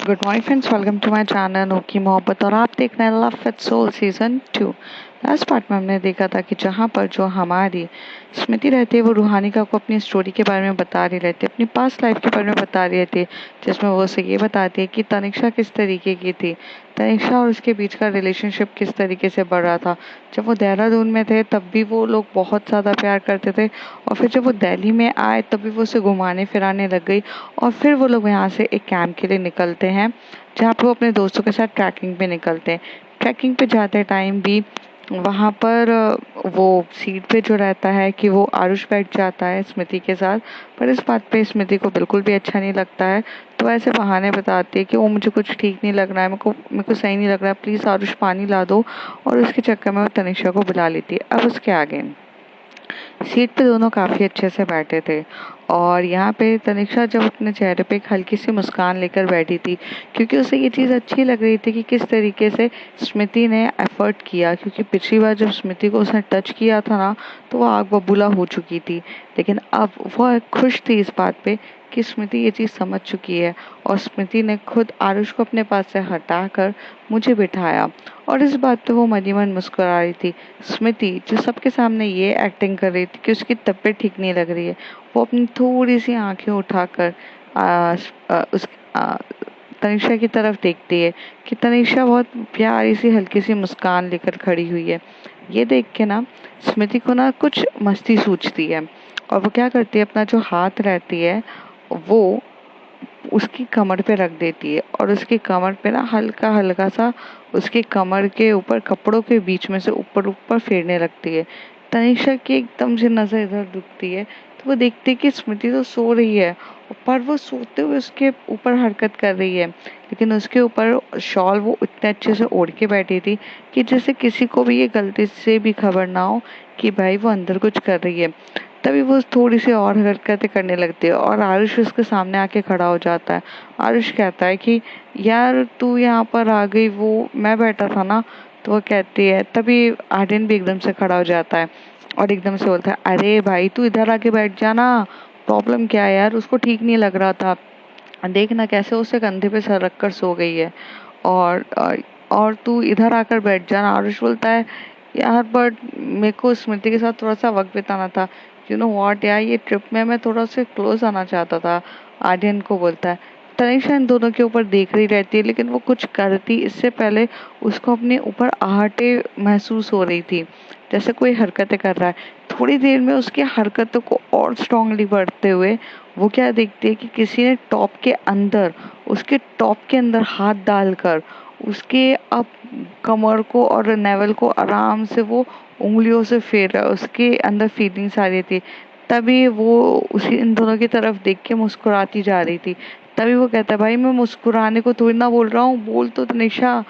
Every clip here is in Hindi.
Good morning friends, welcome to my channel Anokhi Mohabbat और आप देख रहे हैं love with soul season 2। Last part में हमने देखा था कि जहाँ पर जो हमारी स्मृति रहती है वो रूहानिका को अपनी स्टोरी के बारे में बता रही रहती है, अपनी पास्ट लाइफ के बारे में बता रही रहती है, जिसमें वो उसे ये बताती है कि तनिष्का किस तरीके की थी, तनिष्का और उसके बीच का रिलेशनशिप किस तरीके से बढ़ रहा था। जब वो देहरादून में थे तब भी वो लोग बहुत ज़्यादा प्यार करते थे, और फिर जब वो दिल्ली में आए तब भी वो उसे घुमाने फिराने लग गई। और फिर वो लोग यहाँ से एक कैंप के लिए निकलते हैं, जहाँ पे वो अपने दोस्तों के साथ ट्रैकिंग पे निकलते हैं। ट्रैकिंग पे जाते टाइम भी वहाँ पर वो सीट पे जो रहता है कि वो आरुष बैठ जाता है स्मृति के साथ, पर इस बात पे स्मृति को बिल्कुल भी अच्छा नहीं लगता है। तो ऐसे बहाने बताती है कि वो मुझे कुछ ठीक नहीं लग रहा है, मेरे को सही नहीं लग रहा है, प्लीज़ आरुष पानी ला दो। और उसके चक्कर में वो तनिषा को बुला लेती है। अब उसके आगे सीट पे दोनों काफ़ी अच्छे से बैठे थे, और यहाँ पे तनिष्का जब अपने चेहरे पे एक हल्की सी मुस्कान लेकर बैठी थी, क्योंकि उसे ये चीज़ अच्छी लग रही थी कि किस तरीके से स्मृति ने एफर्ट किया। क्योंकि पिछली बार जब स्मृति को उसने टच किया था ना, तो वो आग बबूला हो चुकी थी, लेकिन अब वो खुश थी इस बात पे कि स्मृति ये चीज़ समझ चुकी है। और स्मृति ने खुद आरुष को अपने पास से हटाकर मुझे बिठाया, और इस बात पे वो मन ही मन मुस्कुरा रही थी। स्मृति जो सबके सामने ये एक्टिंग कर रही थी कि उसकी तबीयत ठीक नहीं लग रही है, वो अपनी थोड़ी सी आंखें उठाकर उस तनिषा की तरफ देखती है कि तनिषा बहुत प्यारी सी हल्की सी मुस्कान लेकर खड़ी हुई है। ये देख के ना स्मृति को ना कुछ मस्ती सूझती है, और वो क्या करती है, अपना जो हाथ रहती है वो उसकी कमर पे रख देती है, और उसकी कमर पे ना हल्का हल्का सा उसकी कमर के ऊपर कपड़ों के बीच में से ऊपर ऊपर फेरने लगती है। तनिषा की एकदम से नजर इधर रुकती है, तो वो देखती है कि स्मृति तो सो रही है, पर वो सोते हुए उसके ऊपर हरकत कर रही है, लेकिन उसके ऊपर शॉल वो इतने अच्छे से ओढ़ के बैठी थी कि जैसे किसी को भी ये गलती से भी खबर ना हो कि भाई वो अंदर कुछ कर रही है। तभी वो थोड़ी सी और हरकतें करने लगती है, और आरुष उसके सामने आके खड़ा हो जाता है। आरुष कहता है कि यार तू यहाँ पर आ गई, वो मैं बैठा था ना। तो वो कहती है, तभी आर्यन भी एकदम से खड़ा हो जाता है और एकदम से बोलता है, अरे भाई तू इधर आके बैठ जाना, प्रॉब्लम क्या है यार, उसको ठीक नहीं लग रहा था, देखना कैसे उसे कंधे पे सर रख कर सो गई है, और और तू इधर आकर बैठ जाना। आरुष बोलता है, यार बट मेरे को स्मृति के साथ थोड़ा सा वक्त बिताना था, यू नो व्हाट यार, ये ट्रिप में मैं थोड़ा सा क्लोज आना चाहता था। आर्यन को बोलता है। तनिषा इन दोनों के ऊपर देख रही रहती है, लेकिन वो कुछ करती इससे पहले उसको अपने ऊपर आहटे महसूस हो रही थी, जैसे कोई हरकतें कर रहा है। थोड़ी देर में उसकी हरकतों को और स्ट्रांगली बढ़ते हुए वो क्या देखती है कि किसी ने टॉप के अंदर, उसके टॉप के अंदर हाथ डालकर उसके अब कमर को और नेवल को आराम से वो उंगलियों से फेर रहा है। उसके अंदर फीलिंग्स आ रही थी। तभी वो उसी इन दोनों की तरफ देख के मुस्कुराती जा रही थी। तभी वो कहता है, भाई मैं मुस्कुराने को थोड़ी ना बोल रहा हूँ, बोल तो निशा,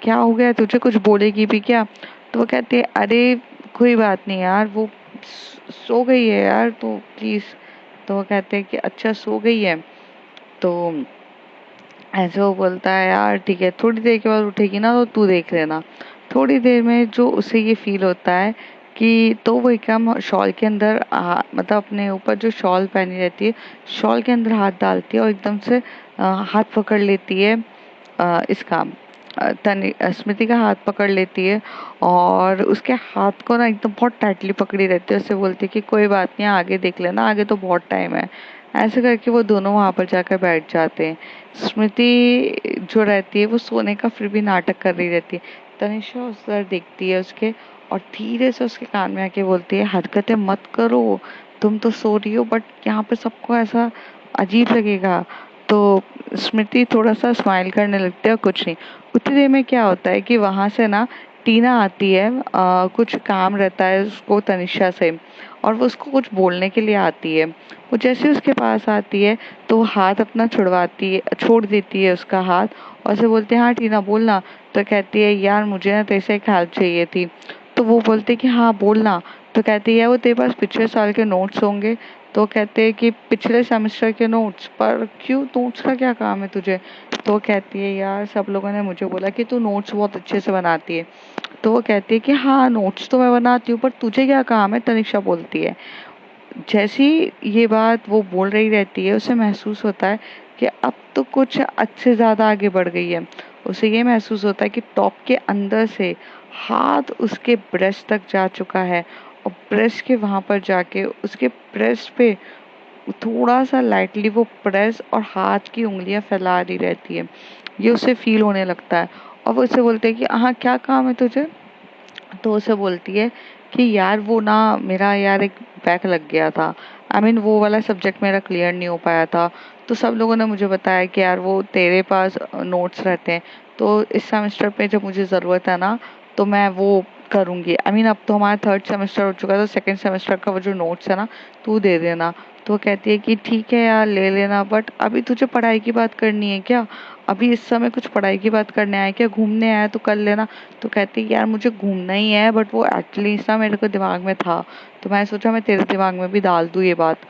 क्या हो गया तुझे, कुछ बोलेगी भी क्या। तो वो कहती है, अरे कोई बात नहीं यार, वो सो गई है यार, तो प्लीज। तो वो कहते हैं कि अच्छा सो गई है। तो ऐसे वो बोलता है, यार ठीक है, थोड़ी देर के बाद उठेगी ना तो तू देख लेना। थोड़ी देर में जो उसे ये फील होता है कि, तो वो एकदम शॉल के अंदर मतलब अपने ऊपर जो शॉल पहनी रहती है, शॉल के अंदर हाथ डालती है और एकदम से हाथ पकड़ लेती है, इसका स्मृति का हाथ पकड़ लेती है, और उसके हाथ को ना एकदम बहुत टाइटली पकड़ी रहती है। उससे बोलती है कि कोई बात नहीं, आगे देख लेना, आगे तो बहुत टाइम है। ऐसे करके वो दोनों वहां पर जाकर बैठ जाते हैं। स्मृति जो रहती है वो सोने का फिर भी नाटक कर रही रहती है। तनिषा उस तरह देखती है उसके, और धीरे से उसके कान में आके बोलती है, हरकतें मत करो, तुम तो सो रही हो, बट यहाँ पे सबको ऐसा अजीब लगेगा। तो स्मृति थोड़ा सा स्माइल करने लगती है, और कुछ नहीं। उतनी देर में क्या होता है कि वहां से ना टीना आती है, कुछ काम रहता है उसको तनिषा से, और वो उसको कुछ बोलने के लिए आती है। वो जैसे उसके पास आती है तो वो हाथ अपना छुड़वाती है, छोड़ देती है उसका हाथ, और उसे बोलते हैं, हाँ टीना बोलना। तो कहती है, यार मुझे ना तेरे से एक हेल्प चाहिए थी। तो वो बोलते कि हाँ बोलना। तो कहती है, वो तेरे पास पिछले साल के नोट्स होंगे। तो कहते हैं कि पिछले सेमेस्टर के नोट्स, पर क्यों, नोट्स का क्या काम है तुझे। तो कहती है, यार सब लोगों ने मुझे बोला कि तू नोट्स बहुत अच्छे से बनाती है। तो वो कहती है कि हाँ नोट्स तो मैं बनाती हूँ, पर तुझे क्या काम है, तनिषा बोलती है। जैसी ये बात वो बोल रही रहती है, उसे महसूस होता है कि अब तो कुछ हद से ज़्यादा आगे बढ़ गई है। उसे ये महसूस होता है कि टॉप के अंदर से हाथ उसके ब्रेस्ट तक जा चुका है, और ब्रेस्ट के वहाँ पर जाके उसके ब्रेस्ट पे थोड़ा सा लाइटली वो प्रेस और हाथ की उंगलियां फैला रही रहती है। ये उसे फील होने लगता है, और वो उससे बोलते हैं कि हाँ क्या काम है तुझे। तो उसे बोलती है कि यार वो ना मेरा यार एक बैक लग गया था, वो वाला सब्जेक्ट मेरा क्लियर नहीं हो पाया था। तो सब लोगों ने मुझे बताया कि यार वो तेरे पास नोट्स रहते हैं, तो इस सेमेस्टर पे जब मुझे ज़रूरत है ना तो मैं वो करूँगी। अब तो हमारा थर्ड सेमेस्टर हो चुका है, तो सेकंड सेमेस्टर का वो जो नोट्स है ना तू दे देना। तो वो कहती है कि ठीक है यार ले लेना, बट अभी तुझे पढ़ाई की बात करनी है क्या? अभी इस समय कुछ पढ़ाई की बात करने आया क्या? घूमने आया तो कर लेना। तो कहती है यार मुझे घूमना ही है, बट वो एटलीस्ट ना मेरे को दिमाग में था, तो मैं सोचा मैं तेरे दिमाग में भी डाल दूँ ये बात।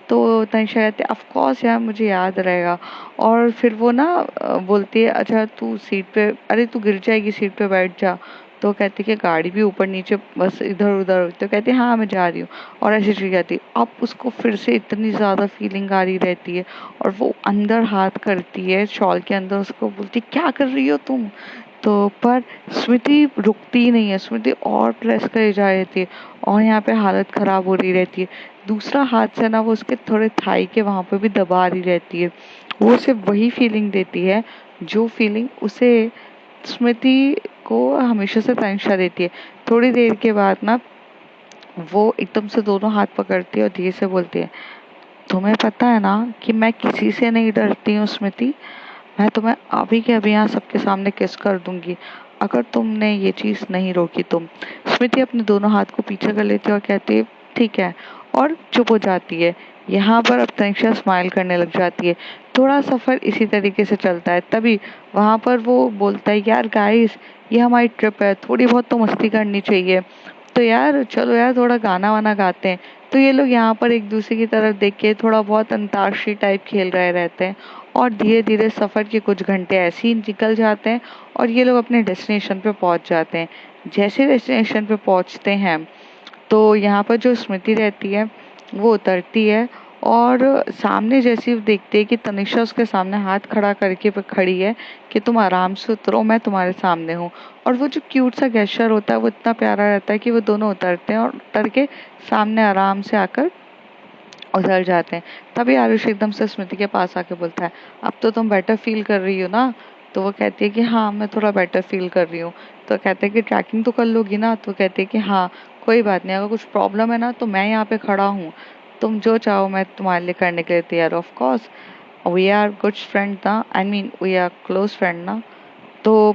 तो तनिषा कहती है ऑफ कोर्स यार मुझे याद रहेगा। और फिर वो ना बोलती है अच्छा तू सीट पे, अरे तू गिर जाएगी सीट पे बैठ जा। तो कहती है कि गाड़ी भी ऊपर नीचे बस इधर उधर, तो कहती है हाँ मैं जा रही हूँ। और ऐसे चली जाती है। अब उसको फिर से इतनी ज़्यादा फीलिंग आ रही रहती है, और वो अंदर हाथ करती है शॉल के अंदर, उसको बोलती क्या कर रही हो तुम। तो पर स्मृति रुकती ही नहीं है, स्मृति और प्रेस करे जा रही थी, और यहाँ पे हालत खराब हो रही रहती है। दूसरा हाथ से ना वो उसके थोड़े थाई के वहां पे भी दबा रही रहती है। वो उसे वही फीलिंग देती है जो फीलिंग उसे स्मृति को हमेशा से तनिषा देती है। थोड़ी देर के बाद ना वो एकदम से दोनों हाथ पकड़ती है और धीरे से बोलती है तुम्हें पता है ना कि मैं किसी से नहीं डरती हूँ स्मृति, मैं तुम्हें अभी के अभी यहाँ सबके सामने किस कर दूंगी अगर तुमने ये चीज नहीं रोकी। तुम स्मृति अपने दोनों हाथ को पीछे कर लेती है और कहती है ठीक है, और चुप हो जाती है। यहाँ पर अब तनिषा स्माइल करने लग जाती है। थोड़ा सफर इसी तरीके से चलता है, तभी वहां पर वो बोलता है यार गाइस ये हमारी ट्रिप है, थोड़ी बहुत तो मस्ती करनी चाहिए, तो यार चलो यार थोड़ा गाना वाना गाते हैं। तो ये लोग यहाँ पर एक दूसरे की तरफ देख के थोड़ा बहुत अंताक्षरी टाइप खेल रहे रहते हैं, और धीरे धीरे सफर के कुछ घंटे ऐसे ही निकल जाते हैं, और ये लोग अपने डेस्टिनेशन पे पहुंच जाते हैं। जैसे डेस्टिनेशन पे पहुंचते हैं तो यहाँ पर जो स्मृति रहती है वो उतरती है, और सामने जैसे ही वो देखती है कि तनिषा उसके सामने हाथ खड़ा करके पे खड़ी है कि तुम आराम से उतरो मैं तुम्हारे सामने हूँ। और वो जो क्यूट सा गेस्चर होता है वो इतना प्यारा रहता है कि वो दोनों उतरते हैं, और उतर के सामने आराम से आकर उधर जाते हैं। तभी आरुष एकदम से स्मृति के पास आके बोलता है अब तो तुम बेटर फील कर रही हो ना। तो वो कहती है कि हाँ मैं थोड़ा बेटर फील कर रही हूँ। तो कहते हैं कि ट्रैकिंग तो कर लोगी ना। तो कहती है कि हाँ कोई बात नहीं, अगर कुछ प्रॉब्लम है ना तो मैं यहाँ पे खड़ा हूँ, तुम जो चाहो मैं तुम्हारे लिए करने के लिए तैयार। Of course we are good friend ना, वी आर क्लोज फ्रेंड ना। तो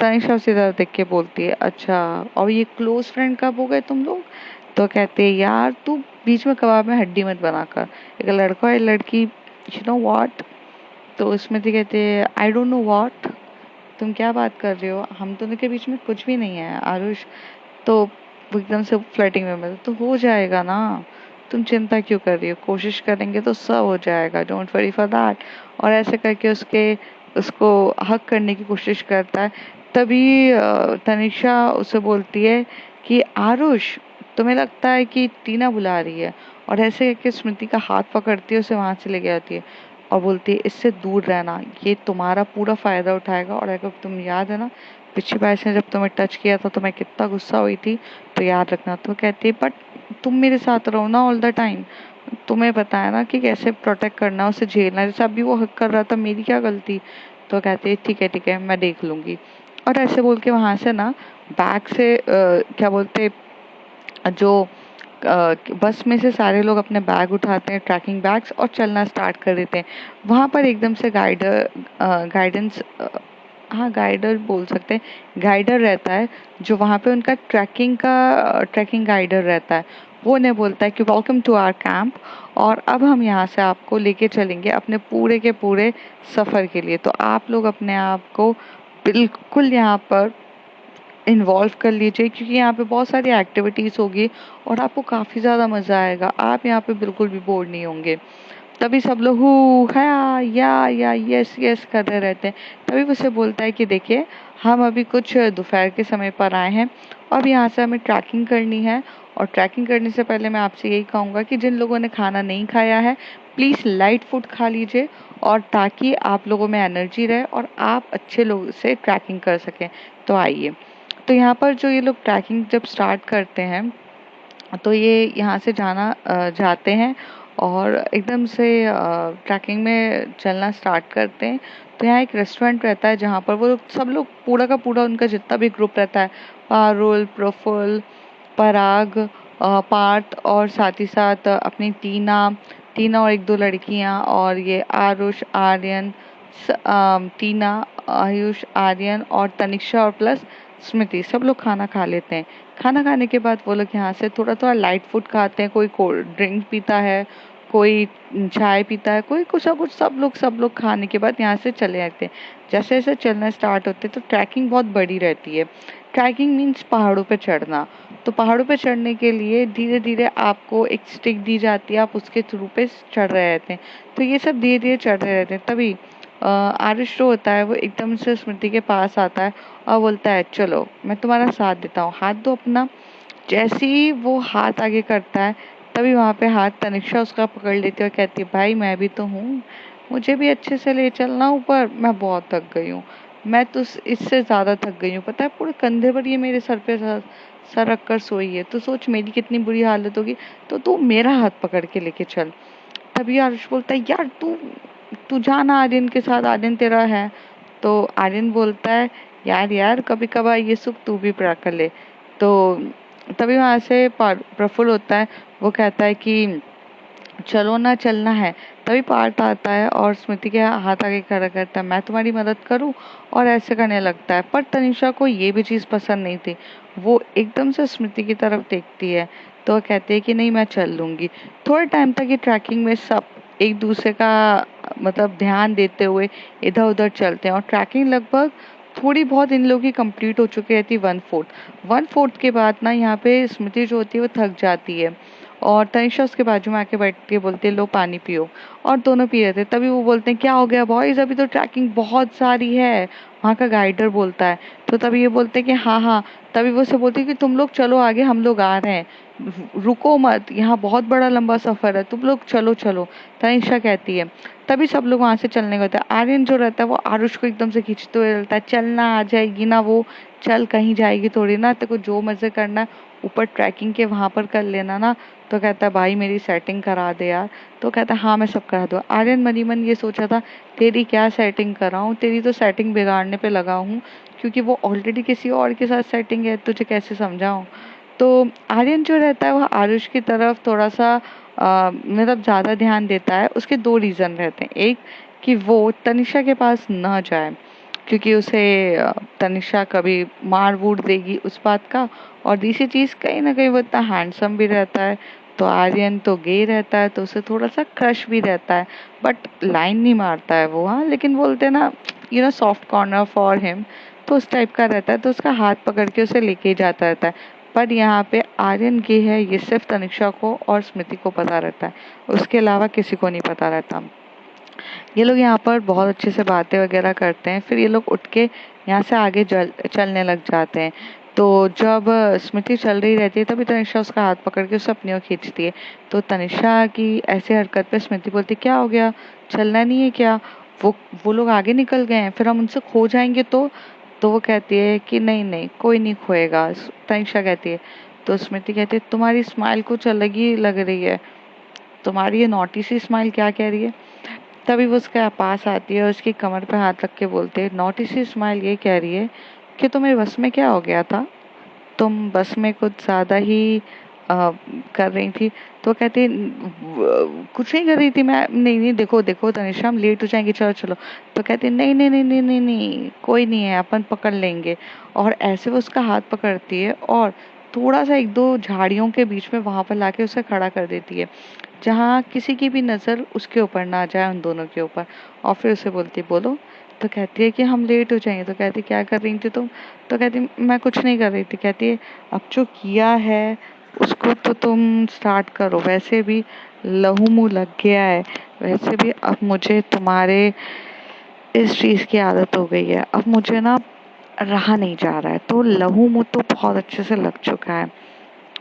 तनिषा सीधा देख के बोलती है अच्छा और ये क्लोज फ्रेंड कब हो गए तुम लोग। तो कहते हैं यार तू बीच में कबाब में हड्डी मत बनाकर, एक लड़का और लड़की यू नो व्हाट। तो उसमें तो कहते हैं आई डोंट नो व्हाट, तुम क्या बात कर रहे हो, हम दोनों के बीच में कुछ भी नहीं है आरुष। तो वो एकदम से फ्लर्टिंग में तो हो जाएगा ना, तुम चिंता क्यों कर रही हो, कोशिश करेंगे तो सब हो जाएगा, डोंट वरी फॉर दैट। और ऐसे करके उसको हक करने की कोशिश करता है। तभी तनिषा उसे बोलती है कि आरुष तुम्हें लगता है कि टीना बुला रही है। और ऐसे करके स्मृति का हाथ पकड़ती है, उसे वहां से ले जाती है और बोलती है इससे दूर रहना, ये तुम्हारा पूरा फायदा उठाएगा। और अगर तुम याद है ना पिछली बार इसने जब तुम्हें टच किया था तो मैं कितना गुस्सा हुई थी, तो याद रखना। तो कहती है बट तुम मेरे साथ रहो ना ऑल द टाइम, तुम्हें पता है ना कि कैसे प्रोटेक्ट करना, उसे झेलना, जैसे अभी वो हक कर रहा था, मेरी क्या गलती। तो कहती है ठीक है मैं देख लूंगी। और ऐसे बोल के वहां से ना बैग से क्या बोलते जो बस में से सारे लोग अपने बैग उठाते हैं, ट्रैकिंग बैग्स, और चलना स्टार्ट कर देते हैं। वहां पर एकदम से गाइडेंस, हाँ गाइडर बोल सकते हैं, गाइडर रहता है जो वहाँ पे उनका ट्रैकिंग गाइडर रहता है। वो उन्हें बोलता है कि वेलकम टू आवर कैंप, और अब हम यहाँ से आपको लेके चलेंगे अपने पूरे के पूरे सफ़र के लिए। तो आप लोग अपने आप को बिल्कुल यहाँ पर इन्वॉल्व कर लीजिए, क्योंकि यहाँ पे बहुत सारी एक्टिविटीज़ होगी और आपको काफ़ी ज़्यादा मज़ा आएगा, आप यहाँ पे बिल्कुल भी बोर नहीं होंगे। तभी सब लोग हु हाँ या यस यस करते रहते हैं। तभी उसे बोलता है कि देखिए, हम अभी कुछ दोपहर के समय पर आए हैं, अब यहाँ से हमें ट्रैकिंग करनी है, और ट्रैकिंग करने से पहले मैं आपसे यही कहूँगा कि जिन लोगों ने खाना नहीं खाया है, प्लीज़ लाइट फूड खा लीजिए, और ताकि आप लोगों में एनर्जी रहे और आप अच्छे लोग से ट्रैकिंग कर सकें। तो आइए, तो यहाँ पर जो ये लोग ट्रैकिंग जब स्टार्ट करते हैं, तो ये यहाँ से जाते हैं और एकदम से ट्रैकिंग में चलना स्टार्ट करते हैं। तो यहाँ एक रेस्टोरेंट रहता है जहाँ पर वो सब लोग, पूरा का पूरा उनका जितना भी ग्रुप रहता है, पारुल, प्रफुल्ल, पराग, पार्थ, और साथ ही साथ अपनी टीना टीना और एक दो लड़कियाँ, और ये आरुष, आर्यन, टीना, आयुष, आर्यन और तनिषा और प्लस स्मृति, सब लोग खाना खा लेते हैं। खाना खाने के बाद वो लोग यहाँ से थोड़ा थोड़ा लाइट फूड खाते हैं, कोई कोल्ड ड्रिंक पीता है, कोई चाय पीता है, कोई कुछ ना कुछ, सब लोग खाने के बाद यहाँ से चले जाते हैं। जैसे जैसे चलना स्टार्ट होते हैं तो ट्रैकिंग बहुत बड़ी रहती है। ट्रैकिंग मीन्स पहाड़ों पे चढ़ना। तो पहाड़ों पे चढ़ने के लिए धीरे धीरे आपको एक स्टिक दी जाती है, आप उसके थ्रू पे चढ़ रहे रहते हैं। तो ये सब धीरे धीरे चढ़ रहे रहते हैं। तभी आरुष जो होता है वो एकदम से स्मृति के पास आता है और बोलता है, चलो मैं तुम्हारा साथ देता हूँ, हाथ दो अपना। जैसे ही वो हाथ आगे करता है, तभी वहाँ पे हाथ तनिष्का उसका पकड़ लेती है और कहती है, भाई मैं भी तो हूँ, मुझे भी अच्छे से ले चलना ऊपर, मैं बहुत थक गई हूँ। मैं तो इससे ज़्यादा थक गई हूँ, पता है, पूरे कंधे पर ये मेरे सर पे सर रख कर सोई है, तो सोच मेरी कितनी बुरी हालत होगी, तो तू मेरा हाथ पकड़ के लेके चल। तभी आरुष बोलता है, यार तू तू जाना आर्यन के साथ, आर्यन तेरा है। तो आर्यन बोलता है, यार यार कभी कभार ये सुख तू भी पूरा कर ले। तो तभी वहां से प्रफुल्ल होता है, वो कहता है कि चलो ना, चलना है। तभी पार्थ आता है और स्मृति के हाथ आगे खड़ा करता है, मैं तुम्हारी मदद करूं, और ऐसे करने लगता है। पर तनिषा को ये भी चीज़ पसंद नहीं थी, वो एकदम से स्मृति की तरफ देखती है, तो वो कहती है कि नहीं मैं चल लूंगी। थोड़े टाइम तक ये ट्रैकिंग में सब एक दूसरे का मतलब ध्यान देते हुए इधर उधर चलते हैं, और ट्रैकिंग लगभग थोड़ी बहुत इन लोगों की कंप्लीट हो चुकी रहती है, 1/4 के बाद ना यहाँ पे स्मृति जो होती है वो थक जाती है, और तनिषा उसके बाजू में आके बैठ के बोलती है, लो पानी पियो। और दोनों पी रहे थे। तभी वो बोलते हैं, क्या हो गया बॉयज, अभी तो ट्रैकिंग बहुत सारी है, वहाँ का गाइडर बोलता है। तो तभी ये बोलते हैं कि हाँ हाँ। तभी वो से बोलती है कि तुम लोग चलो आगे, हम लोग आ रहे हैं, रुको मत, यहाँ बहुत बड़ा लंबा सफर है, तुम लोग चलो चलो, तनिषा कहती है। तभी सब लोग वहां से चलने होता है। आर्यन जो रहता है वो आरुष को एकदम से खींचते हुए रहता है, चलना, आ जाएगी ना वो, चल कहीं जाएगी थोड़ी ना, तेरे को जो मजे करना है ऊपर ट्रैकिंग के वहां पर कर लेना ना। तो कहता है, भाई मेरी सेटिंग करा दे यार। तो कहता है, हाँ मैं सब करा दूँ। आर्यन मनी मन ये सोचा था, तेरी क्या सेटिंग कराऊं, तेरी तो सेटिंग बिगाड़ने पे लगा हूँ, क्योंकि वो ऑलरेडी किसी और के साथ सेटिंग है, तुझे कैसे समझाऊं। तो आर्यन जो रहता है वो आरुष की तरफ थोड़ा सा मतलब ज़्यादा ध्यान देता है। उसके दो रीज़न रहते हैं, एक कि वो तनिषा के पास न जाए, क्योंकि उसे तनिषा कभी मार वूर देगी उस बात का, और दूसरी चीज़ कहीं ना कहीं वो इतना हैंडसम भी रहता है, तो आर्यन तो गे रहता है, तो उसे थोड़ा सा क्रश भी रहता है, बट लाइन नहीं मारता है वो, हाँ, लेकिन बोलते हैं ना, सॉफ्ट कॉर्नर फॉर हिम, तो उस टाइप का रहता है। तो उसका हाथ पकड़ के उसे लेके ही जाता रहता है। पर यहाँ पे आर्यन गे है, ये सिर्फ तनिषा को और स्मृति को पता रहता है, उसके अलावा किसी को नहीं पता रहता। ये लोग यहाँ पर बहुत अच्छे से बातें वगैरह करते हैं, फिर ये लोग उठ के यहाँ से आगे चलने लग जाते हैं। तो जब स्मृति चल रही रहती है, तभी तनिषा उसका हाथ पकड़ के उसे अपनी ओर खींचती है। तो तनिषा की ऐसे हरकत पे स्मृति बोलती, क्या हो गया, चलना नहीं है क्या, वो वो लोग आगे निकल गए हैं, फिर हम उनसे खो जाएंगे तो वो कहती है कि नहीं नहीं, कोई नहीं खोएगा, तनिषा कहती है। तो स्मृति कहती है, तुम्हारी स्माइल कुछ अलग ही लग रही है, तुम्हारी ये नॉटी सी स्माइल क्या कह रही है। तभी वो उसके पास आती है और उसकी कमर पे हाथ रख के बोलते हैं, नॉटी सी स्माइल ये कह रही है कि तुम्हें बस में क्या हो गया था, तुम बस में कुछ ज़्यादा ही कर रही थी। तो कहती है, कुछ नहीं कर रही थी मैं, नहीं नहीं, देखो देखो तनिषा, हम लेट हो जाएंगे, चलो चलो। तो कहती है, नहीं नहीं नहीं नहीं नहीं नहीं, कोई नहीं है, अपन पकड़ लेंगे। और ऐसे वो उसका हाथ पकड़ती है और थोड़ा सा एक दो झाड़ियों के बीच में वहां पर लाके उसे खड़ा कर देती है, जहाँ किसी की भी नज़र उसके ऊपर ना जाए, उन दोनों के ऊपर। और फिर उसे बोलती है, बोलो। तो कहती है कि हम लेट हो जाएंगे। तो कहती है, क्या कर रही थी तुम। तो कहती है, मैं कुछ नहीं कर रही थी। कहती है, अब जो किया है उसको तो तुम स्टार्ट करो, वैसे भी लहू मुँह लग गया है। वैसे भी अब मुझे तुम्हारे इस चीज़ की आदत हो गई है, अब मुझे ना रहा नहीं जा रहा है। तो लहू मुँह तो बहुत अच्छे से लग चुका है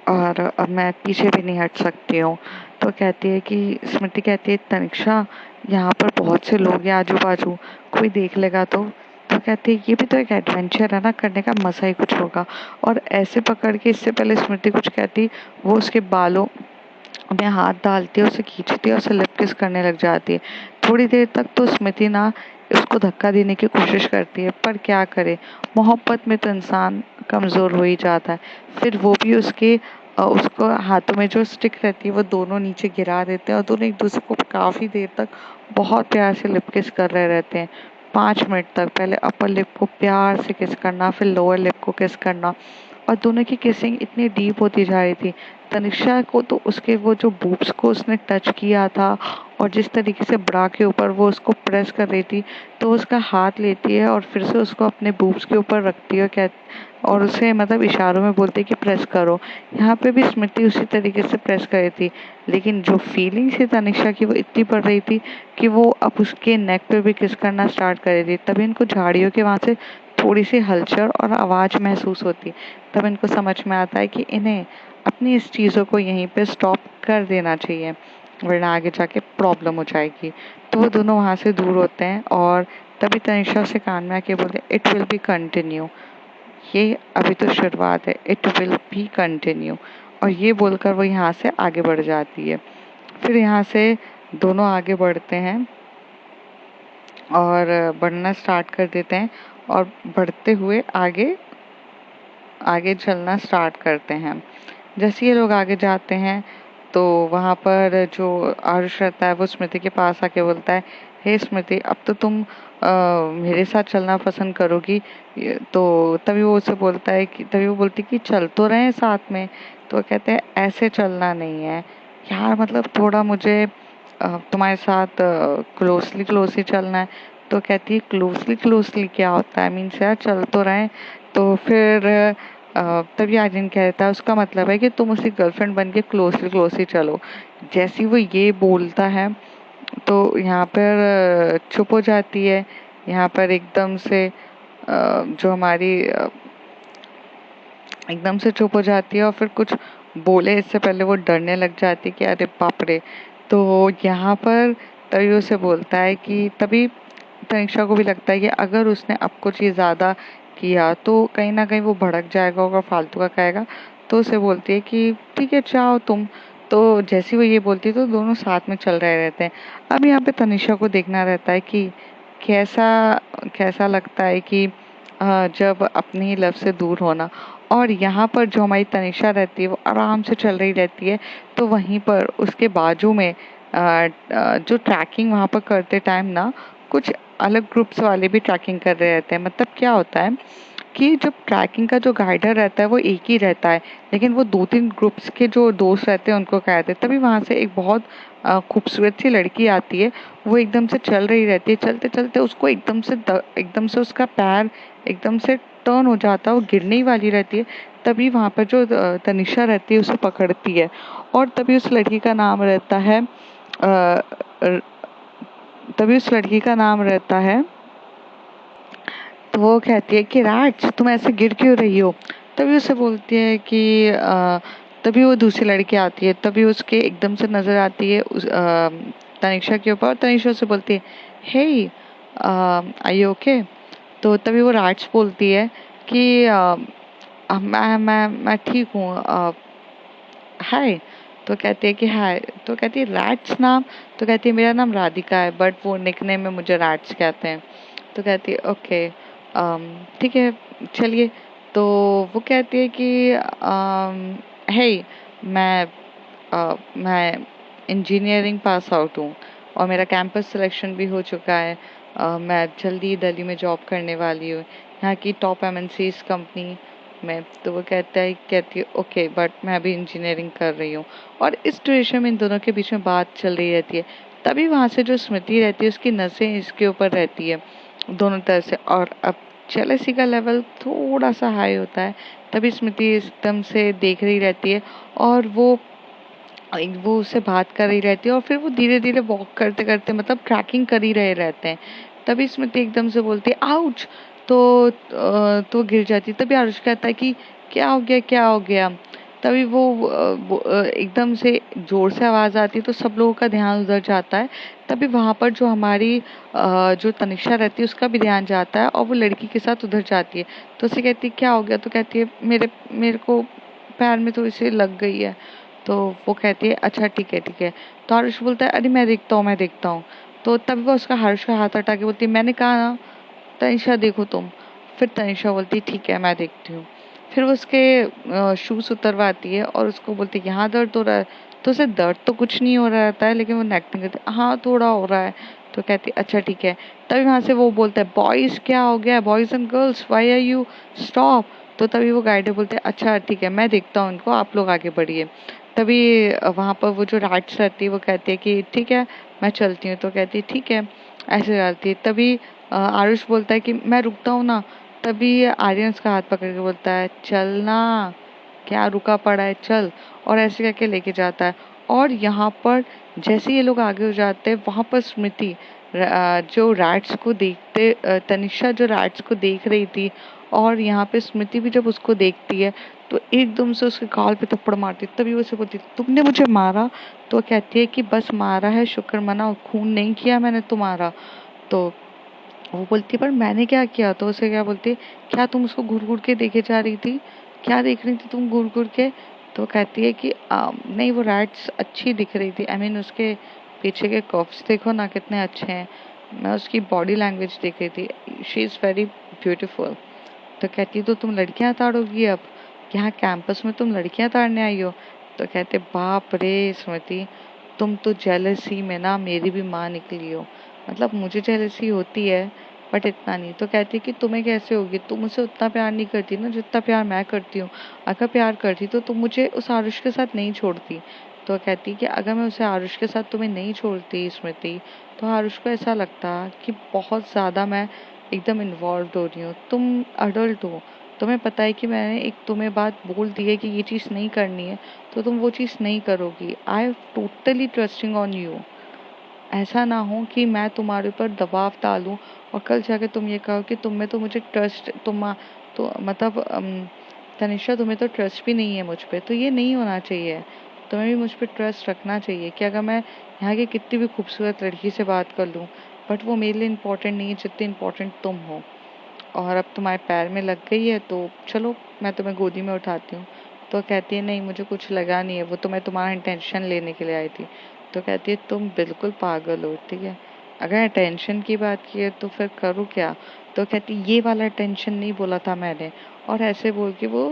और अब मैं पीछे भी नहीं हट सकती हूँ। तो कहती है कि स्मृति कहती है, तनिक्षा यहाँ पर बहुत से लोग हैं आजू बाजू, कोई देख लेगा तो कहती है ये भी तो एक एडवेंचर है ना, करने का मज़ा ही कुछ होगा। और ऐसे पकड़ के, इससे पहले स्मृति कुछ कहती, वो उसके बालों में हाथ डालती है, उसे खींचती है, उसे लिप किस करने लग जाती है। थोड़ी देर तक तो स्मृति ना उसको धक्का देने की कोशिश करती है, पर क्या करे, मोहब्बत में तो इंसान कमज़ोर हो ही जाता है। फिर वो भी उसको हाथों में जो स्टिक रहती है वो दोनों नीचे गिरा देते हैं और दोनों एक दूसरे को काफ़ी देर तक बहुत प्यार से लिप किस कर रहे रहते हैं। 5 मिनट तक पहले अपर लिप को प्यार से किस करना, फिर लोअर लिप को किस करना, और दोनों की किसिंग इतनी डीप होती जा रही थी। तनिष्का को तो उसके वो जो बूब्स को उसने टच किया था और जिस तरीके से ब्रा के ऊपर वो उसको प्रेस कर रही थी, तो उसका हाथ लेती है और फिर से उसको अपने बूब्स के ऊपर रखती है और उसे मतलब इशारों में बोलती है कि प्रेस करो। यहाँ पे भी स्मृति उसी तरीके से प्रेस कर रही थी, लेकिन जो फीलिंग थी तनिष्का की वो इतनी बढ़ रही थी कि वो अब उसके नेक पे भी किस करना स्टार्ट कर रही थी। तभी इनको झाड़ियों के वहाँ से थोड़ी सी हलचल और आवाज़ महसूस होती। तब इनको समझ में आता है कि इन्हें अपनी इस चीज़ों को यहीं पे स्टॉप कर देना चाहिए, वरना आगे जाके प्रॉब्लम हो जाएगी। तो वो दोनों वहाँ से दूर होते हैं और तभी तनिष्का से कान में आके बोलते, इट विल बी कंटिन्यू। ये अभी तो शुरुआत है, इट विल बी कंटिन्यू। और ये बोलकर वो यहाँ से आगे बढ़ जाती है। फिर यहाँ से दोनों आगे बढ़ते हैं और बढ़ना स्टार्ट कर देते हैं और बढ़ते हुए आगे आगे चलना स्टार्ट करते हैं। जैसे ये लोग आगे जाते हैं तो वहाँ पर जो आरुष रहता है वो स्मृति के पास आके बोलता है, हे स्मृति, अब तो तुम मेरे साथ चलना पसंद करोगी। तो तभी वो उसे बोलता है कि तभी वो बोलती कि चल तो रहे हैं साथ में। तो वो कहते हैं ऐसे चलना नहीं है यार, मतलब थोड़ा मुझे तुम्हारे साथ क्लोजली क्लोजली चलना है। तो कहती है क्लोजली क्लोजली क्या होता है, मीन्स यार चल तो रहे हैं। तो फिर तभी आर्यन कहता है उसका मतलब है कि तुम उसकी गर्लफ्रेंड बन के क्लोजली क्लोजली चलो। जैसे ही वो ये बोलता है तो यहाँ पर चुप हो जाती है। यहाँ पर एकदम से जो हमारी एकदम से चुप हो जाती है और फिर कुछ बोले इससे पहले वो डरने लग जाती है कि अरे बाप रे। तो यहाँ पर तभी उसे बोलता है कि तभी तनिष्का को भी लगता है कि अगर उसने अब कुछ ये ज़्यादा किया तो कहीं ना कहीं वो भड़क जाएगा और फालतू का कहेगा। तो उसे बोलती है कि ठीक है जाओ तुम। तो जैसे वो ये बोलती है तो दोनों साथ में चल रहे रहते हैं। अब यहाँ पे तनिष्का को देखना रहता है कि कैसा कैसा लगता है कि जब अपनी लव से दूर होना। और यहाँ पर जो हमारी तनिष्का रहती है वो आराम से चल रही रहती है। तो वहीं पर उसके बाजू में जो ट्रैकिंग वहाँ पर करते टाइम ना कुछ अलग ग्रुप्स वाले भी ट्रैकिंग कर रहे रहते हैं। मतलब क्या होता है कि जब ट्रैकिंग का जो गाइडर रहता है वो एक ही रहता है, लेकिन वो 2-3 ग्रुप्स के जो दोस्त रहते हैं उनको कहते हैं। तभी वहाँ से एक बहुत खूबसूरत सी लड़की आती है। वो एकदम से चल रही रहती है, चलते चलते उसको एकदम से उसका पैर एकदम से टर्न हो जाता है, वो गिरने ही वाली रहती है। तभी वहाँ पर जो तनिष्का रहती है उसे पकड़ती है और अ, तभी उस लड़की का नाम रहता है। तो वो कहती है कि राज तुम ऐसे गिर क्यों रही हो। तभी उसे बोलती है कि तभी वो दूसरी लड़की आती है। तभी उसके एकदम से नजर आती है तनिष्का के ऊपर और तनिष्का से बोलती है, हे आई यू ओके। तो तभी वो राज बोलती है कि मैं ठीक हूँ, हाय। तो कहती है कि हाय। तो कहती है राज नाम। तो कहती है मेरा नाम राधिका है, बट वो निकनेम में मुझे राज कहते हैं। तो कहती है ओके, ठीक है चलिए। तो वो कहती है कि हे मैं मैं इंजीनियरिंग पास आउट हूँ और मेरा कैंपस सिलेक्शन भी हो चुका है। मैं जल्दी दिल्ली में जॉब करने वाली हूँ, यहाँ की टॉप एमएनसीज कंपनी में। तो वो कहती है ओके, बट मैं अभी इंजीनियरिंग कर रही हूँ। और इस ड्यूरेशन में इन दोनों के बीच में बात चल रही रहती है। तभी वहाँ से जो स्मृति रहती है उसकी नसें इसके ऊपर रहती है दोनों तरफ से, और अब जेलसी का लेवल थोड़ा सा हाई होता है। तभी स्मृति एकदम से देख रही रहती है और वो वो उससे बात कर रही रहती है और फिर वो धीरे धीरे वॉक करते करते मतलब ट्रैकिंग कर ही रहे रहते हैं। तभी स्मृति एकदम से बोलती है आउच। तो गिर जाती है। तभी आरुष कहता है कि क्या हो गया क्या हो गया। तभी एकदम से जोर से आवाज आती है तो सब लोगों का ध्यान उधर जाता है। तभी वहां पर जो हमारी जो तनिषा रहती है उसका भी ध्यान जाता है और वो लड़की के साथ उधर जाती है। तो उसे कहती है क्या हो गया। तो कहती है मेरे मेरे को पैर में थोड़ी सी लग गई है। तो वो कहती है अच्छा ठीक है। तो हर्ष बोलता है अरे मैं देखता हूँ। तो तभी वो उसका हर्ष का हाथ हटा के बोलती है मैंने कहा ना तनिषा देखो तुम। फिर तनिषा बोलती है ठीक है मैं देखती हूँ। फिर वो उसके शूज उतरवाती है और उसको बोलती है यहाँ दर्द हो रहा है। तो उसे दर्द तो कुछ नहीं हो रहा रहता है लेकिन वो एक्टिंग करती है हाँ थोड़ा हो रहा है। तो कहती है अच्छा ठीक है। तभी वहां से वो बोलता है बॉयज क्या हो गया boys and girls why are you stop. तो तभी वो गाइडर बोलते हैं अच्छा ठीक है मैं देखता हूँ इनको आप लोग आगे बढ़िए। तभी वहां पर वो जो राइट्स रहती है वो कहती है कि ठीक है मैं चलती हूँ। तो कहती है ठीक है ऐसे जाती है। तभी आरुष बोलता है कि मैं रुकता हूँ ना। तभी आर्यन उसका हाथ पकड़ के बोलता है चलना क्या रुका पड़ा है चल। और ऐसे करके लेके जाता है। और यहाँ पर जैसे ये लोग आगे हो जाते हैं वहां पर स्मृति जो रैट्स को देखते तनिषा जो रैट्स को देख रही थी और यहाँ पे स्मृति भी जब उसको देखती है तो एकदम से उसके गाल पे थप्पड़ मारती तभी वो उसे बोलती तुमने मुझे मारा। तो कहती है कि बस मारा है शुक्र मनाओ खून नहीं किया मैंने तुम्हारा। तो वो बोलती है पर मैंने क्या किया। तो उसे क्या बोलती है क्या तुम उसको घूर घूर के देखे जा रही थी क्या देख रही थी तुम घूर घूर के। तो कहती है कि नहीं वो रैट्स अच्छी दिख रही थी आई मीन उसके पीछे के कर्व्स देखो ना कितने अच्छे हैं। मैं उसकी बॉडी लैंग्वेज देख रही थी शी इज़ वेरी ब्यूटीफुल। तो कहती तो तुम लड़कियां ताड़ोगी अब यहाँ कैंपस में तुम लड़कियां ताड़ने आई हो। तो कहते बाप रे स्मृति तुम तो जेलसी में ना मेरी भी माँ निकली हो। मतलब मुझे जेलसी होती है बट इतना नहीं। तो कहती कि तुम्हें कैसे होगी तुम उसे उतना प्यार नहीं करती ना जितना प्यार मैं करती हूँ। अगर प्यार करती तो तुम मुझे उस आरुष के साथ नहीं छोड़ती। तो कहती कि अगर मैं उसे आरुष के साथ तुम्हें नहीं छोड़ती स्मृति तो आरुष को ऐसा लगता कि बहुत ज़्यादा मैं एकदम इन्वॉल्व हो रही हूँ। तुम अडल्ट हो तुम्हें पता है कि मैंने एक तुम्हें बात बोल दी है कि ये चीज़ नहीं करनी है तो तुम वो चीज़ नहीं करोगी। I am totally trusting on you. ऐसा ना हो कि मैं तुम्हारे ऊपर दबाव डालूं और कल जाके तुम ये कहो कि तुम में तो मुझे ट्रस्ट तो मतलब तनिषा तुम्हें तो ट्रस्ट भी नहीं है मुझ पे। तो ये नहीं होना चाहिए। तुम्हें भी मुझ पे ट्रस्ट रखना चाहिए कि अगर मैं यहाँ की कितनी भी खूबसूरत लड़की से बात कर लूँ बट वो मेरे लिए इम्पोर्टेंट नहीं है जितनी इम्पोर्टेंट तुम हो। और अब तुम्हारे पैर में लग गई है तो चलो मैं तुम्हें गोदी में उठाती हूँ। तो कहती है नहीं मुझे कुछ लगा नहीं है वो तो मैं तुम्हारा अटेंशन लेने के लिए आई थी। तो कहती है तुम बिल्कुल पागल हो ठीक है। अगर अटेंशन की बात की है तो फिर करूँ क्या। तो कहती ये वाला अटेंशन नहीं बोला था मैंने। और ऐसे बोल के वो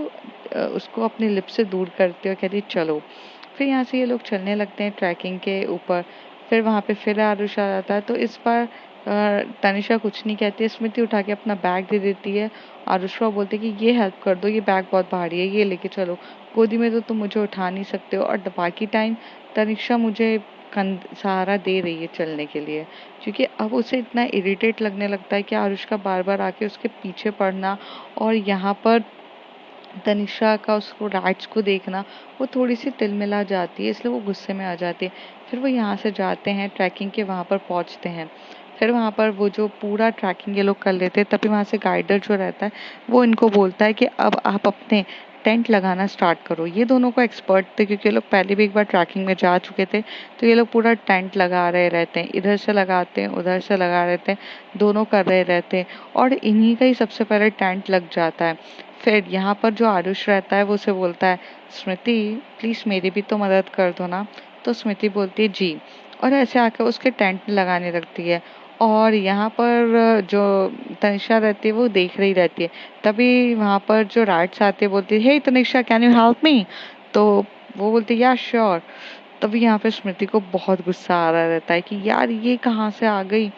उसको अपने लिप से दूर करती है और कहती चलो। फिर यहाँ से ये लोग चलने लगते हैं ट्रैकिंग के ऊपर। फिर वहाँ पे फिर आरुष आ जाता है तो इस बार तनिषा कुछ नहीं कहती है। स्मृति उठा के अपना बैग दे देती है। आरुषवा बोलती है कि ये हेल्प कर दो ये बैग बहुत भारी है ये लेके चलो। गोदी में तो तुम मुझे उठा नहीं सकते हो और बाकी टाइम तनिषा मुझे सहारा दे रही है चलने के लिए। क्योंकि अब उसे इतना इरिटेट लगने लगता है कि आरुष का बार बार आके उसके पीछे पड़ना और यहाँ पर तनिषा का उसको राइट्स को देखना वो थोड़ी सी तिलमिला जाती है इसलिए वो गुस्से में आ जाती है। फिर वो यहाँ से जाते हैं ट्रैकिंग के वहाँ पर पहुँचते हैं। फिर वहाँ पर वो जो पूरा ट्रैकिंग ये लोग कर लेते हैं तभी वहाँ से गाइडर जो रहता है वो इनको बोलता है कि अब आप अपने टेंट लगाना स्टार्ट करो। ये दोनों को एक्सपर्ट थे क्योंकि ये लोग पहले भी एक बार ट्रैकिंग में जा चुके थे। तो ये लोग पूरा टेंट लगा रहे रहते हैं इधर से लगाते हैं उधर से लगा रहते हैं दोनों कर रहे रहते हैं और इन्हीं का ही सबसे पहले टेंट लग जाता है। फिर यहाँ पर जो आरुष रहता है वो उसे बोलता है स्मृति प्लीज मेरी भी तो मदद कर दो ना। तो स्मृति बोलती है जी। और ऐसे आकर उसके टेंट में लगाने लगती है। और यहाँ पर जो तनिषा रहती है वो देख रही रहती है। तभी वहाँ पर जो राइट्स आते बोलती है hey Tanisha can you help me. तो वो बोलती है या श्योर। तभी यहाँ पे स्मृति को बहुत गुस्सा आ रहा रहता है कि यार ये कहाँ से आ गई।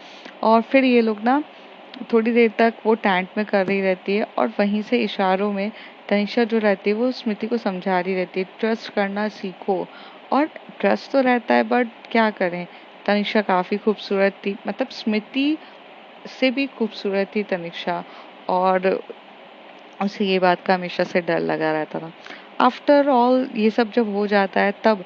और फिर ये लोग ना थोड़ी देर तक वो टेंट में कर रही रहती है और वहीं से इशारों में तनिषा जो रहती है वो स्मृति को समझा रही रहती है ट्रस्ट करना सीखो। और ट्रस्ट तो रहता है बट क्या करें तनिषा काफी खूबसूरत थी मतलब स्मृति से भी खूबसूरत थी तनिषा। और उसे ये बात का हमेशा से डर लगा रहता था। आफ्टर ऑल ये सब जब हो जाता है तब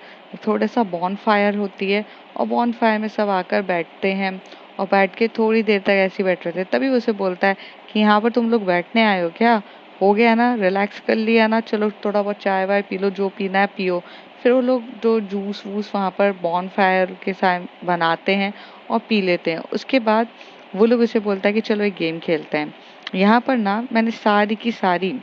थोड़ा सा बॉन फायर होती है और बॉन फायर में सब आकर बैठते हैं और बैठ के थोड़ी देर तक ऐसे ही बैठ रहे थे। तभी उसे बोलता है कि यहाँ पर तुम लोग बैठने आए हो क्या? हो गया ना, रिलैक्स कर लिया ना, चलो थोड़ा बहुत चाय वाय पी लो, जो पीना है पियो। फिर वो लोग जो जूस वूस वहाँ पर बॉन फायर के साथ बनाते हैं और पी लेते हैं। उसके बाद वो लोग उसे बोलता है कि चलो एक गेम खेलते हैं। यहाँ पर ना मैंने सारी की सारी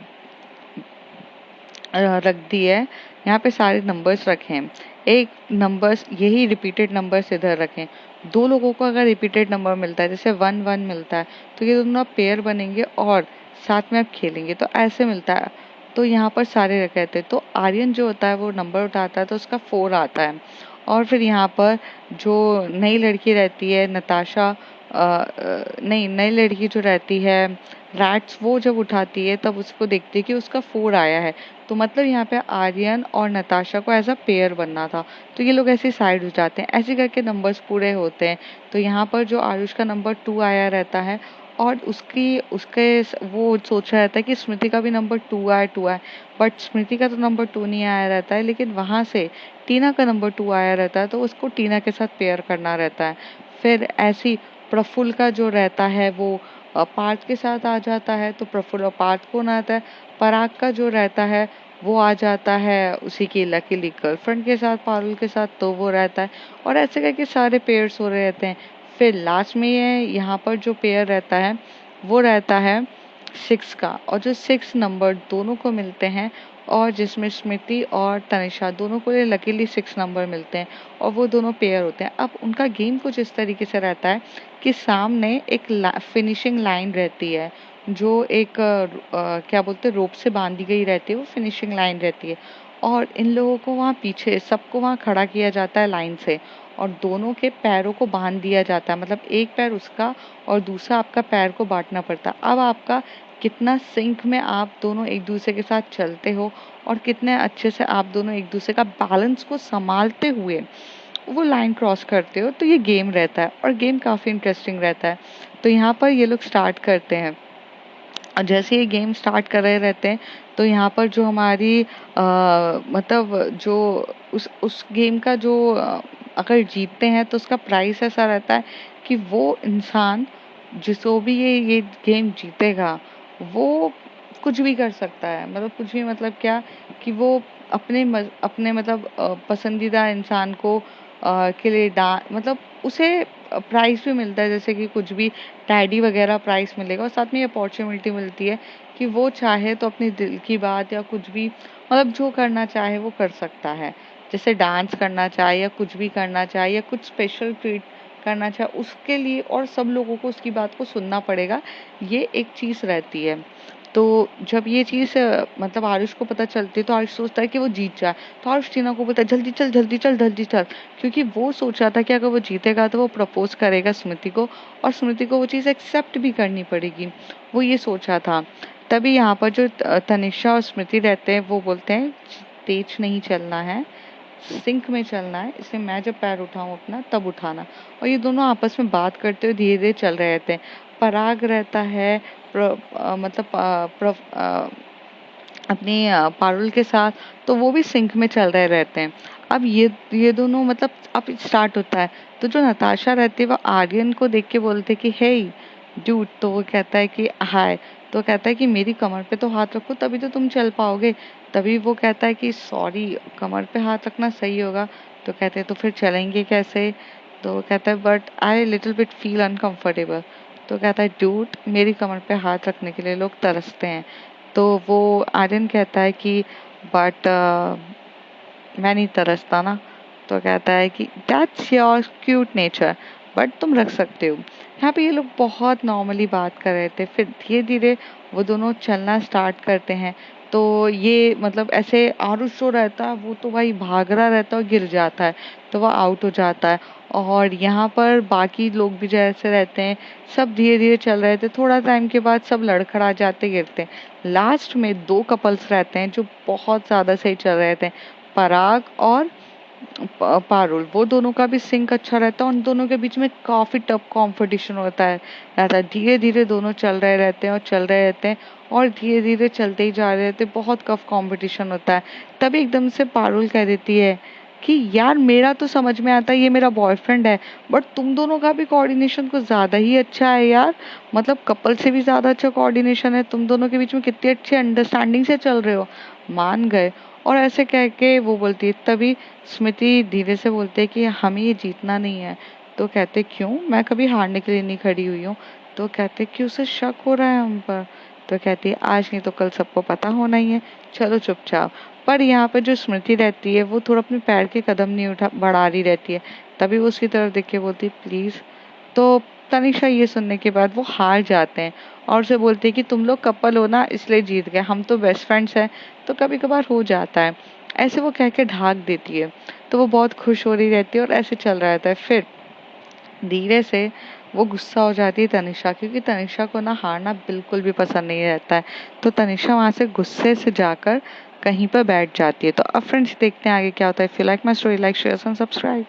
रख दी है। यहाँ पे सारे नंबर्स रखे हैं। एक नंबर्स यही रिपीटेड नंबर्स इधर रखें। दो लोगों को अगर रिपीटेड नंबर मिलता है, जैसे 1 1 मिलता है, तो ये दोनों पेयर बनेंगे और साथ में आप खेलेंगे, तो ऐसे मिलता है। तो यहाँ पर सारे रखे थे। तो आर्यन जो होता है वो नंबर उठाता है तो उसका 4 आता है। और फिर यहाँ पर जो नई लड़की रहती है नताशा, नहीं, नई लड़की जो रहती है रैट्स, वो जब उठाती है तब उसको देखती है कि उसका 4 आया है। तो मतलब यहाँ पे आर्यन और नताशा को एज अ पेयर बनना था। तो ये लोग ऐसे साइड हो जाते हैं, ऐसे करके नंबर्स पूरे होते हैं। तो यहाँ पर जो आरुष का नंबर 2 आया रहता है और वो सोच रहा रहता है कि स्मृति का भी नंबर 2 आए। बट स्मृति का तो नंबर 2 नहीं आया रहता है, लेकिन वहाँ से टीना का नंबर 2 आया रहता है, तो उसको टीना के साथ पेयर करना रहता है। फिर ऐसी प्रफुल्ल का जो रहता है वो पार्थ के साथ आ जाता है, तो प्रफुल्ल और पार्थ कौन आता है? पराग का जो रहता है वो आ जाता है उसी की लकीली गर्लफ्रेंड के साथ, पारुल के साथ, तो वो रहता है। और ऐसे करके सारे पेयर्स हो रहे रहते हैं। फिर लास्ट में ये यहाँ पर जो पेयर रहता है वो रहता है 6 का, और जो 6 नंबर दोनों को मिलते हैं और जिसमें स्मृति और तनिषा दोनों को लकीली 6 नंबर मिलते हैं और वो दोनों पेयर होते हैं। अब उनका गेम कुछ इस तरीके से रहता है कि सामने एक फिनिशिंग लाइन रहती है, जो एक क्या बोलते हैं, रोप से बांधी गई रहती है, वो फिनिशिंग लाइन रहती है। और इन लोगों को वहाँ पीछे सबको वहाँ खड़ा किया जाता है लाइन से, और दोनों के पैरों को बांध दिया जाता है। मतलब एक पैर उसका और दूसरा आपका पैर को बांटना पड़ता है। अब आपका कितना सिंक में आप दोनों एक दूसरे के साथ चलते हो और कितने अच्छे से आप दोनों एक दूसरे का बैलेंस को संभालते हुए वो लाइन क्रॉस करते हो, तो ये गेम रहता है और गेम काफ़ी इंटरेस्टिंग रहता है। तो यहाँ पर ये लोग स्टार्ट करते हैं और जैसे ये गेम स्टार्ट कर रहे रहते हैं तो यहाँ पर जो हमारी मतलब जो उस गेम का जो अगर जीतते हैं तो उसका प्राइस ऐसा रहता है कि वो इंसान जिसको भी ये गेम जीतेगा वो कुछ भी कर सकता है। मतलब कुछ भी, मतलब क्या कि वो अपने मतलब पसंदीदा इंसान को के लिए मतलब उसे प्राइस भी मिलता है, जैसे कि कुछ भी टैडी वगैरह प्राइस मिलेगा, और साथ में ये अपॉर्चुनिटी मिलती है कि वो चाहे तो अपनी दिल की बात या कुछ भी, मतलब जो करना चाहे वो कर सकता है। जैसे डांस करना चाहे या कुछ भी करना चाहे या कुछ स्पेशल ट्रीट करना चाहे उसके लिए, और सब लोगों को उसकी बात को सुनना पड़ेगा, ये एक चीज़ रहती है। तो जब ये चीज़ मतलब आरुष को पता चलती है तो आरुष सोचता है कि वो जीत जाए। तो आरुष टीना को बोलता है जल्दी चल जल्दी चल जल्दी चल, क्योंकि वो सोच रहा था कि अगर वो जीतेगा तो वो प्रपोज करेगा स्मृति को और स्मृति को वो चीज़ एक्सेप्ट भी करनी पड़ेगी, वो ये सोचा था। तभी यहाँ पर जो तनिषा और स्मृति रहते हैं वो बोलते हैं तेज नहीं चलना है, सिंक में चलना है, इसलिए मैं जब पैर उठाऊं अपना तब उठाना। और ये दोनों आपस में बात करते हुए धीरे धीरे चल रहे थे। पराग रहता है मतलब अपनी पारुल के साथ, तो वो भी सिंक में चल रहे रहते हैं। अब ये दोनों मतलब अब स्टार्ट होता है। तो जो नताशा रहती है वो आर्यन को देख के बोलते कि हे ड्यूड, तो वो कहता है कि हाय, तो कहता है कि मेरी कमर पे तो हाथ रखो तभी तो तुम चल पाओगे। तभी वो कहता है कि सॉरी, कमर पे हाथ रखना सही होगा। तो कहते हैं तो फिर चलेंगे कैसे? तो कहता है but I little bit feel uncomfortable. तो कहता है ड्यूड, मेरी कमर पे हाथ रखने के लिए लोग तरसते हैं। तो वो आर्यन कहता है कि बट मैं नहीं तरसता ना। तो कहता है कि that's your cute nature, but तुम रख सकते हो। यहाँ पे ये लोग बहुत नॉर्मली बात कर रहे थे, फिर धीरे धीरे वो दोनों चलना स्टार्ट करते हैं। तो ये मतलब ऐसे आरुष जो रहता है वो तो भाई भाग रहा रहता है और गिर जाता है, तो वह आउट हो जाता है। और यहाँ पर बाकी लोग भी जैसे रहते हैं सब धीरे धीरे चल रहे थे, थोड़ा टाइम के बाद सब लड़खड़ा जाते गिरते हैं। लास्ट में 2 कपल्स रहते हैं जो बहुत ज़्यादा सही चल रहे थे, पराग और पारुल, वो दोनों का भी सिंक अच्छा रहता है। उन दोनों के बीच में काफी टफ कंपटीशन रहता है। धीरे धीरे दोनों चल रहे रहते हैं और चल रहे रहते हैं और धीरे धीरे चलते ही जा रहे थे। बहुत टफ कंपटीशन होता है। तभी एकदम से पारुल कह देती है कि यार, मेरा तो समझ में आता है ये मेरा बॉयफ्रेंड है, बट तुम दोनों का भी कोऑर्डिनेशन कुछ ज्यादा ही अच्छा है यार। मतलब कपल से भी ज्यादा अच्छा कोऑर्डिनेशन है तुम दोनों के बीच में। कितनी अच्छी अंडरस्टैंडिंग से चल रहे हो। मान गए। और ऐसे कह के वो बोलती है। तभी स्मृति धीरे से बोलते है कि हमें ये जीतना नहीं है। तो कहते क्यों, मैं कभी हारने के लिए नहीं खड़ी हुई हूँ। तो कहते कि उसे शक हो रहा है हम पर। तो कहती है आज नहीं तो कल सबको पता होना ही है, चलो चुपचाप। पर यहाँ पे जो स्मृति रहती है वो थोड़ा अपने पैर के कदम नहीं उठा बढ़ा रही रहती है। तभी वो उसकी तरफ देख के बोलती प्लीज। तो तनिषा ये सुनने के बाद वो हार जाते हैं और उसे बोलते हैं कि तुम लोग कपल हो ना, इसलिए जीत गए, हम तो बेस्ट फ्रेंड्स हैं। तो कभी कभार हो जाता है। ऐसे वो कह के ढाक देती है। तो वो बहुत खुश हो रही रहती है और ऐसे चल रहा रहता है। फिर धीरे से वो गुस्सा हो जाती है तनिषा, क्योंकि तनिषा को ना हारना बिल्कुल भी पसंद नहीं रहता है। तो तनिषा वहां से गुस्से से जाकर कहीं पर बैठ जाती है। तो अब फ्रेंड्स देखते हैं आगे क्या होता है। If you like my story, like share and subscribe.